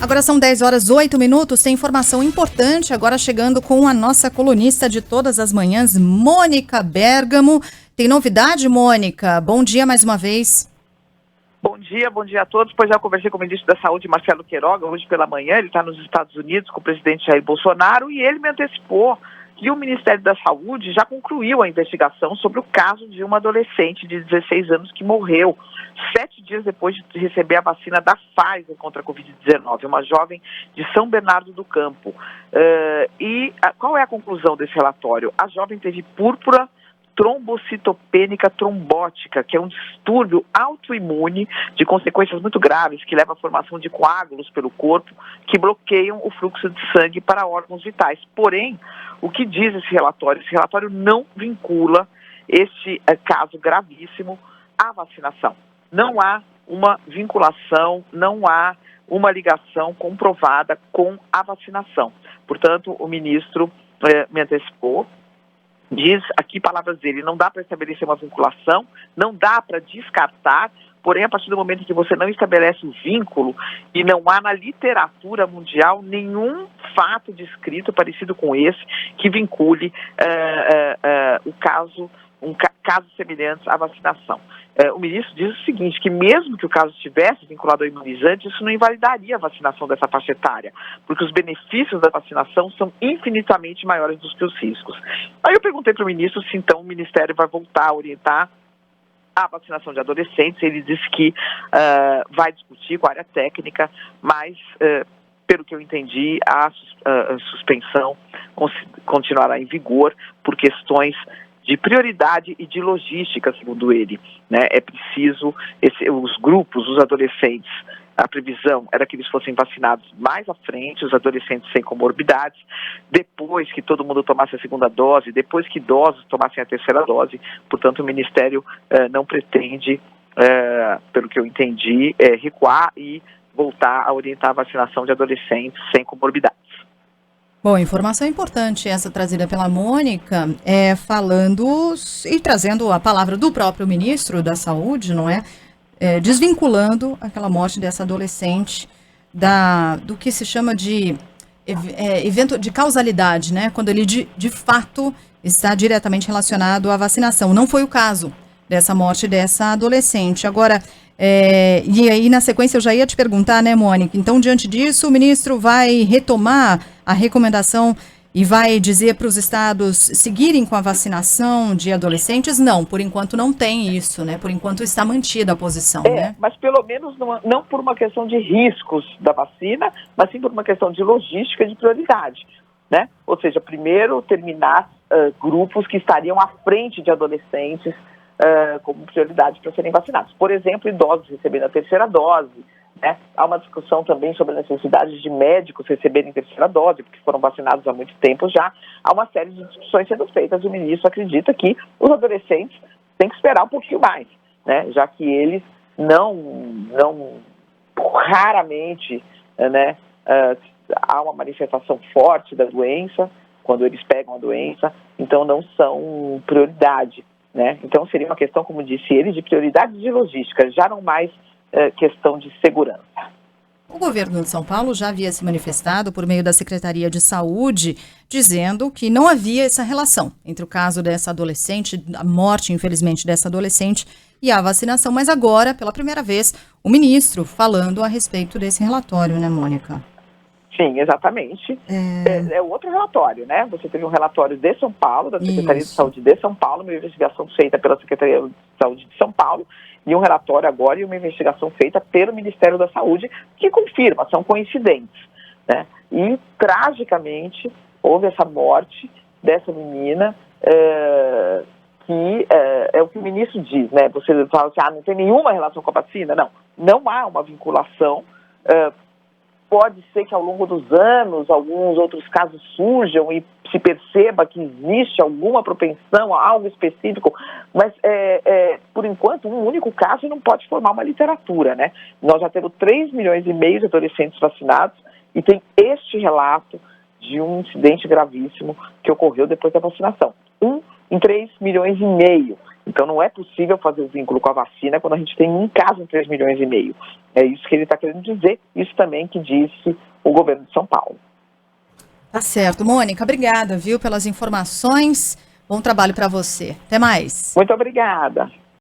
Agora são 10h08, tem informação importante agora chegando com a nossa colunista de todas as manhãs, Mônica Bergamo. Tem novidade, Mônica? Bom dia mais uma vez. Bom dia a todos. Pois já conversei com o ministro da Saúde, Marcelo Queiroga, hoje pela manhã. Ele está nos Estados Unidos com o presidente Jair Bolsonaro e ele me antecipou que o Ministério da Saúde já concluiu a investigação sobre o caso de uma adolescente de 16 anos que morreu 7 dias depois de receber a vacina da Pfizer contra a Covid-19, uma jovem de São Bernardo do Campo. Qual é a conclusão desse relatório? A jovem teve púrpura trombocitopênica trombótica, que é um distúrbio autoimune de consequências muito graves, que leva à formação de coágulos pelo corpo, que bloqueiam o fluxo de sangue para órgãos vitais. Porém, o que diz esse relatório? Esse relatório não vincula este caso gravíssimo à vacinação. Não há uma vinculação, não há uma ligação comprovada com a vacinação. Portanto, o ministro me antecipou. Diz aqui, palavras dele, não dá para estabelecer uma vinculação, não dá para descartar, porém, a partir do momento que você não estabelece o vínculo e não há na literatura mundial nenhum fato descrito parecido com esse que vincule casos semelhantes à vacinação. O ministro diz o seguinte, que mesmo que o caso estivesse vinculado ao imunizante, isso não invalidaria a vacinação dessa faixa etária, porque os benefícios da vacinação são infinitamente maiores do que os riscos. Aí eu perguntei para o ministro se então o Ministério vai voltar a orientar a vacinação de adolescentes. Ele disse que vai discutir com a área técnica, mas pelo que eu entendi, a suspensão continuará em vigor por questões de prioridade e de logística, segundo ele, né? É preciso, os grupos, os adolescentes, a previsão era que eles fossem vacinados mais à frente, os adolescentes sem comorbidades, depois que todo mundo tomasse a segunda dose, depois que idosos tomassem a terceira dose. Portanto, o Ministério não pretende, pelo que eu entendi, recuar e voltar a orientar a vacinação de adolescentes sem comorbidades. Bom, informação importante essa trazida pela Mônica, falando e trazendo a palavra do próprio ministro da Saúde, não é? Desvinculando aquela morte dessa adolescente do que se chama de evento de causalidade, né? Quando ele de fato está diretamente relacionado à vacinação. Não foi o caso dessa morte dessa adolescente. Agora, e aí na sequência eu já ia te perguntar, né, Mônica? Então, diante disso, o ministro vai retomar a recomendação e vai dizer para os estados seguirem com a vacinação de adolescentes? Não, por enquanto não tem isso, né? Por enquanto está mantida a posição, né? Mas pelo menos não por uma questão de riscos da vacina, mas sim por uma questão de logística e de prioridade, né? Ou seja, primeiro terminar grupos que estariam à frente de adolescentes como prioridade para serem vacinados. Por exemplo, idosos recebendo a terceira dose, né? Há uma discussão também sobre a necessidade de médicos receberem terceira dose, porque foram vacinados há muito tempo já. Há uma série de discussões sendo feitas. O ministro acredita que os adolescentes têm que esperar um pouquinho mais, né? Já que eles raramente, né, há uma manifestação forte da doença, quando eles pegam a doença, então não são prioridade, né? Então seria uma questão, como disse ele, de prioridade de logística, já não mais questão de segurança. O governo de São Paulo já havia se manifestado por meio da Secretaria de Saúde, dizendo que não havia essa relação entre o caso dessa adolescente, a morte, infelizmente, dessa adolescente e a vacinação. Mas agora, pela primeira vez, o ministro falando a respeito desse relatório, né, Mônica? Sim, exatamente. É outro relatório, né? Você teve um relatório de São Paulo, da Secretaria de Saúde de São Paulo, uma investigação feita pela Secretaria de Saúde de São Paulo, e um relatório agora e uma investigação feita pelo Ministério da Saúde, que confirma, são coincidentes, né? E, tragicamente, houve essa morte dessa menina, que é o que o ministro diz, né? Você fala assim, não tem nenhuma relação com a vacina? Não há uma vinculação. Pode ser que ao longo dos anos alguns outros casos surjam e se perceba que existe alguma propensão a algo específico, mas por enquanto um único caso não pode formar uma literatura, né? Nós já temos 3,5 milhões de adolescentes vacinados e tem este relato de um incidente gravíssimo que ocorreu depois da vacinação. 1 em 3,5 milhões. Então não é possível fazer o vínculo com a vacina quando a gente tem um caso em 3,5 milhões. É isso que ele está querendo dizer, isso também que disse o governo de São Paulo. Tá certo. Mônica, obrigada, viu, pelas informações. Bom trabalho para você. Até mais. Muito obrigada.